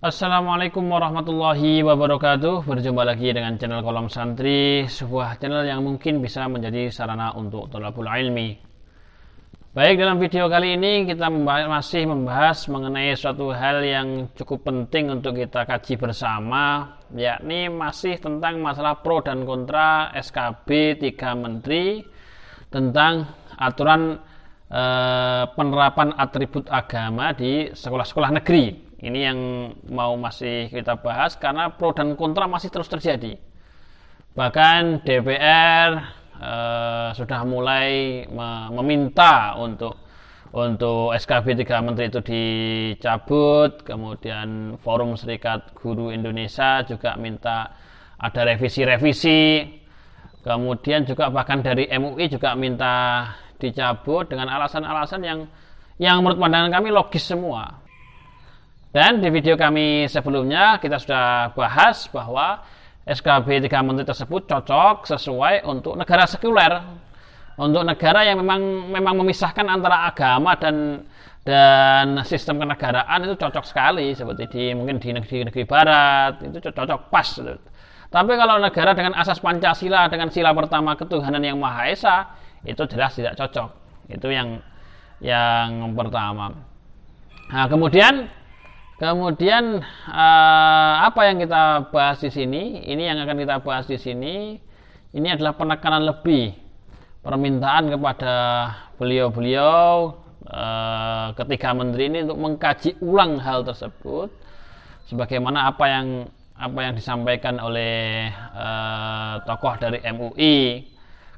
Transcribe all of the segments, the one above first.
Assalamualaikum warahmatullahi wabarakatuh. Berjumpa lagi dengan channel Kolom Santri, sebuah channel yang mungkin bisa menjadi sarana untuk thalabul ilmi. Baik, dalam video kali ini kita masih membahas mengenai suatu hal yang cukup penting untuk kita kaji bersama, yakni masih tentang masalah pro dan kontra SKB 3 Menteri tentang aturan penerapan atribut agama di sekolah-sekolah negeri. Ini yang mau masih kita bahas karena pro dan kontra masih terus terjadi. Bahkan DPR sudah mulai meminta untuk SKB 3 Menteri itu dicabut. Kemudian Forum Serikat Guru Indonesia juga minta ada revisi-revisi. Kemudian juga bahkan dari MUI juga minta dicabut dengan alasan-alasan yang menurut pandangan kami logis semua. Dan di video kami sebelumnya kita sudah bahas bahwa SKB 3 Menteri tersebut cocok sesuai untuk negara sekuler, untuk negara yang memang memisahkan antara agama dan sistem kenegaraan. Itu cocok sekali, seperti mungkin di negeri barat itu cocok pas. Tapi kalau negara dengan asas Pancasila, dengan sila pertama ketuhanan yang Maha Esa, itu jelas tidak cocok. Itu yang pertama. Nah, kemudian apa yang kita bahas di sini? Ini yang akan kita bahas di sini. Ini adalah penekanan lebih, permintaan kepada beliau-beliau ketiga menteri ini untuk mengkaji ulang hal tersebut, sebagaimana apa yang disampaikan oleh tokoh dari MUI.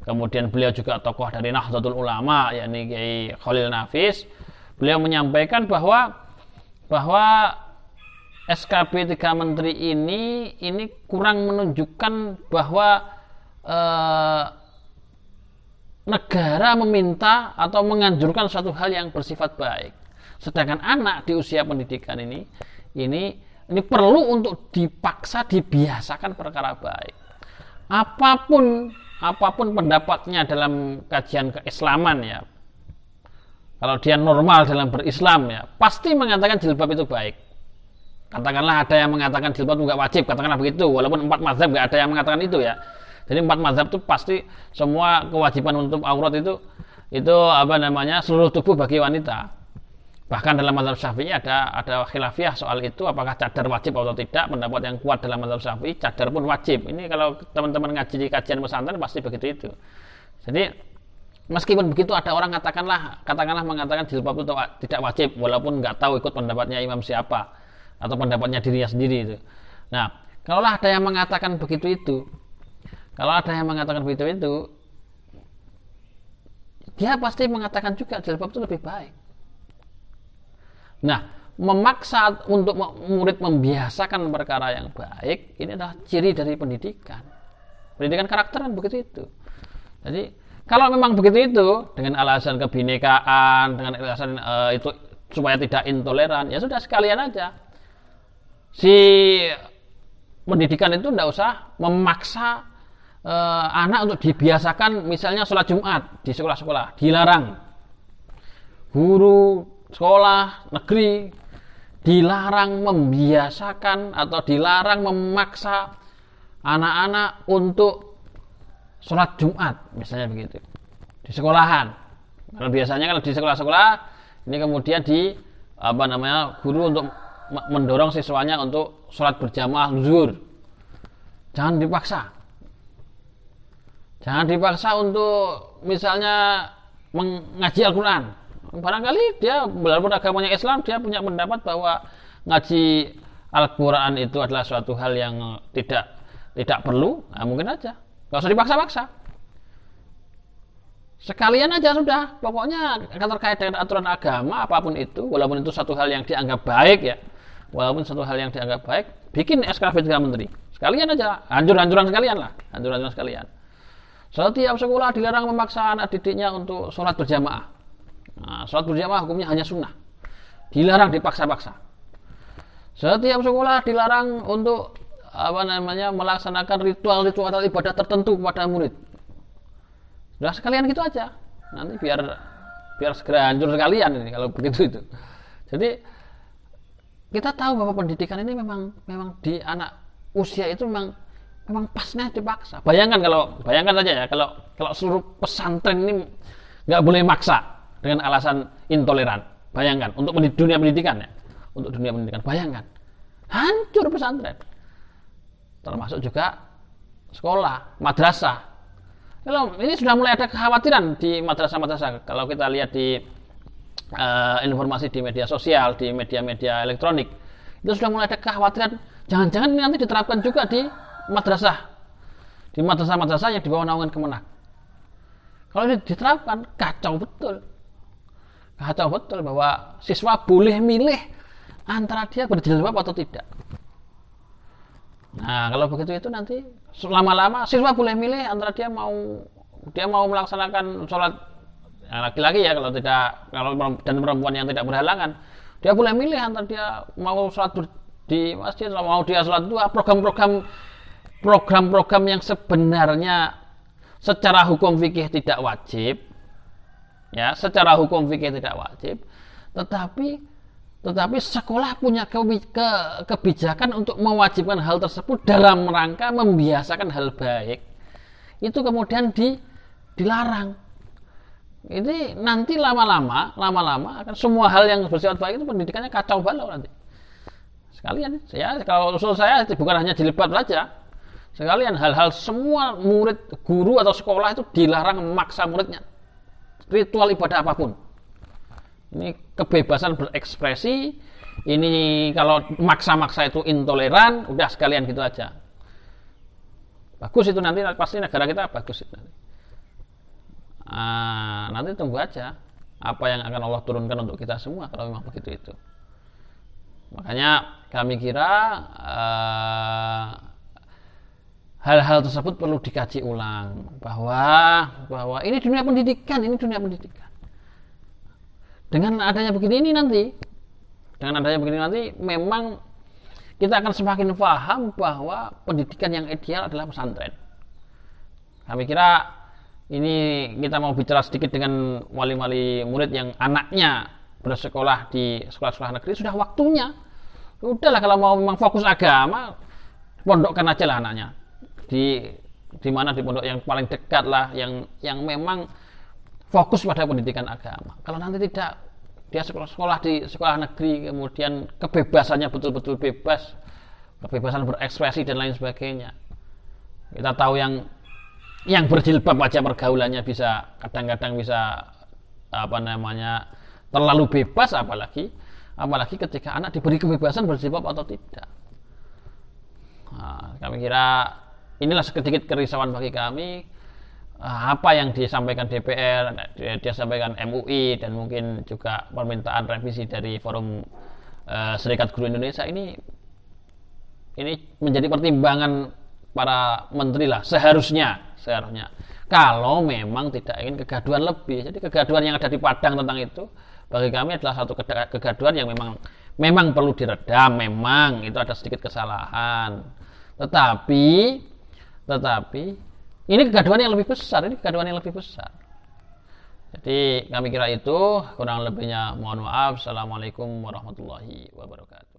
Kemudian beliau juga tokoh dari Nahdlatul Ulama, yakni Kiai Khalil Nafis. Beliau menyampaikan bahwa SKB 3 Menteri ini kurang menunjukkan bahwa negara meminta atau menganjurkan suatu hal yang bersifat baik. Sedangkan anak di usia pendidikan ini perlu untuk dipaksa, dibiasakan perkara baik. Apapun pendapatnya dalam kajian keislaman, ya, kalau dia normal dalam berislam, ya, pasti mengatakan jilbab itu baik. Katakanlah ada yang mengatakan jilbab itu nggak wajib, katakanlah begitu. Walaupun 4 mazhab nggak ada yang mengatakan itu, ya. Jadi 4 mazhab itu pasti semua kewajiban untuk aurat itu seluruh tubuh bagi wanita. Bahkan dalam mazhab Syafi'i ada khilafiyah soal itu, apakah cadar wajib atau tidak. Pendapat yang kuat dalam mazhab Syafi'i, cadar pun wajib. Ini kalau teman-teman ngaji di kajian pesantren pasti begitu itu. Jadi meskipun begitu ada orang katakanlah mengatakan jilbab itu tidak wajib, walaupun nggak tahu ikut pendapatnya imam siapa atau pendapatnya dirinya sendiri itu. Nah, kalau ada yang mengatakan begitu itu, dia pasti mengatakan juga jilbab itu lebih baik. Nah, memaksa untuk murid membiasakan perkara yang baik, ini adalah ciri dari pendidikan karakter kan begitu itu. Jadi kalau memang begitu itu dengan alasan kebinekaan, dengan alasan itu supaya tidak intoleran, ya sudah sekalian aja. Si pendidikan itu tidak usah memaksa anak untuk dibiasakan, misalnya sholat Jumat di sekolah-sekolah dilarang. Guru sekolah negeri dilarang membiasakan atau dilarang memaksa anak-anak untuk sholat Jumat, misalnya begitu di sekolahan. Kalau biasanya kalau di sekolah-sekolah ini kemudian guru untuk mendorong siswanya untuk sholat berjamaah zuhur. Jangan dipaksa untuk misalnya mengaji Al-Quran. Barangkali dia walaupun agamanya Islam, dia punya pendapat bahwa ngaji Al-Quran itu adalah suatu hal yang tidak perlu. Nah, mungkin aja nggak usah dipaksa-paksa, sekalian aja sudah. Pokoknya terkait dengan aturan agama apapun itu, walaupun itu satu hal yang dianggap baik, ya, bikin SKB 3 Menteri sekalian aja, hancur-hancuran sekalian. Setiap sekolah dilarang memaksa anak didiknya untuk sholat berjamaah. Nah, sholat berjamaah hukumnya hanya sunnah, dilarang dipaksa-paksa. Setiap sekolah dilarang untuk melaksanakan ritual ibadah tertentu kepada murid. Sudah sekalian gitu aja. Nanti biar segera hancur sekalian ini kalau begitu itu. Jadi kita tahu bahwa pendidikan ini memang di anak usia itu memang pasnya dipaksa. Bayangkan saja ya, kalau seluruh pesantren ini nggak boleh maksa dengan alasan intoleran. Bayangkan untuk dunia pendidikan ya, untuk dunia pendidikan. Bayangkan hancur pesantren, termasuk juga sekolah, madrasah. Kalau ini sudah mulai ada kekhawatiran di madrasah-madrasah. Kalau kita lihat di informasi di media sosial, di media-media elektronik, itu sudah mulai ada kekhawatiran. Jangan-jangan ini nanti diterapkan juga di madrasah-madrasah yang di bawah naungan Kemenak. Kalau ini diterapkan, kacau betul bahwa siswa boleh milih antara dia berjilbab atau tidak. Nah, kalau begitu itu nanti lama-lama siswa boleh milih antara dia mau melaksanakan sholat laki-laki ya, kalau dan perempuan yang tidak berhalangan, dia boleh milih antara dia mau sholat di masjid, mau dia sholat dua. Program-program yang sebenarnya secara hukum fikih tidak wajib, ya, secara hukum fikih tidak wajib, tetapi sekolah punya kebijakan untuk mewajibkan hal tersebut dalam rangka membiasakan hal baik, itu kemudian dilarang. Ini nanti lama-lama akan semua hal yang bersifat baik itu pendidikannya kacau balau nanti. Sekalian ya, kalau usul saya bukan hanya jilbab saja, sekalian hal-hal semua murid, guru atau sekolah itu dilarang memaksa muridnya ritual ibadah apapun. Ini kebebasan berekspresi. Ini kalau maksa-maksa itu intoleran, udah sekalian gitu aja. Bagus itu nanti pasti negara kita bagus itu nanti. Nanti tunggu aja apa yang akan Allah turunkan untuk kita semua kalau memang begitu itu. Makanya kami kira hal-hal tersebut perlu dikaji ulang bahwa ini dunia pendidikan. Dengan adanya begini nanti memang kita akan semakin paham bahwa pendidikan yang ideal adalah pesantren. Kami kira ini kita mau bicara sedikit dengan wali-wali murid yang anaknya bersekolah di sekolah-sekolah negeri, sudah waktunya. Udahlah, kalau mau memang fokus agama, pondokkan aja lah anaknya. Di mana di pondok yang paling dekat lah, yang memang fokus pada pendidikan agama. Kalau nanti tidak, dia sekolah di sekolah negeri, kemudian kebebasannya betul-betul bebas, kebebasan berekspresi dan lain sebagainya. Kita tahu yang berjilbab aja pergaulannya bisa kadang-kadang bisa terlalu bebas, apalagi ketika anak diberi kebebasan berjilbab atau tidak. Kami kira inilah sedikit kerisauan bagi kami, apa yang disampaikan DPR, disampaikan MUI, dan mungkin juga permintaan revisi dari Forum Serikat Guru Indonesia ini menjadi pertimbangan para menteri lah, seharusnya kalau memang tidak ingin kegaduhan lebih. Jadi kegaduhan yang ada di Padang tentang itu bagi kami adalah satu kegaduhan yang memang perlu diredam. Memang itu ada sedikit kesalahan, tetapi ini kegaduhan yang lebih besar. Jadi kami kira itu, kurang lebihnya mohon maaf. Assalamualaikum warahmatullahi wabarakatuh.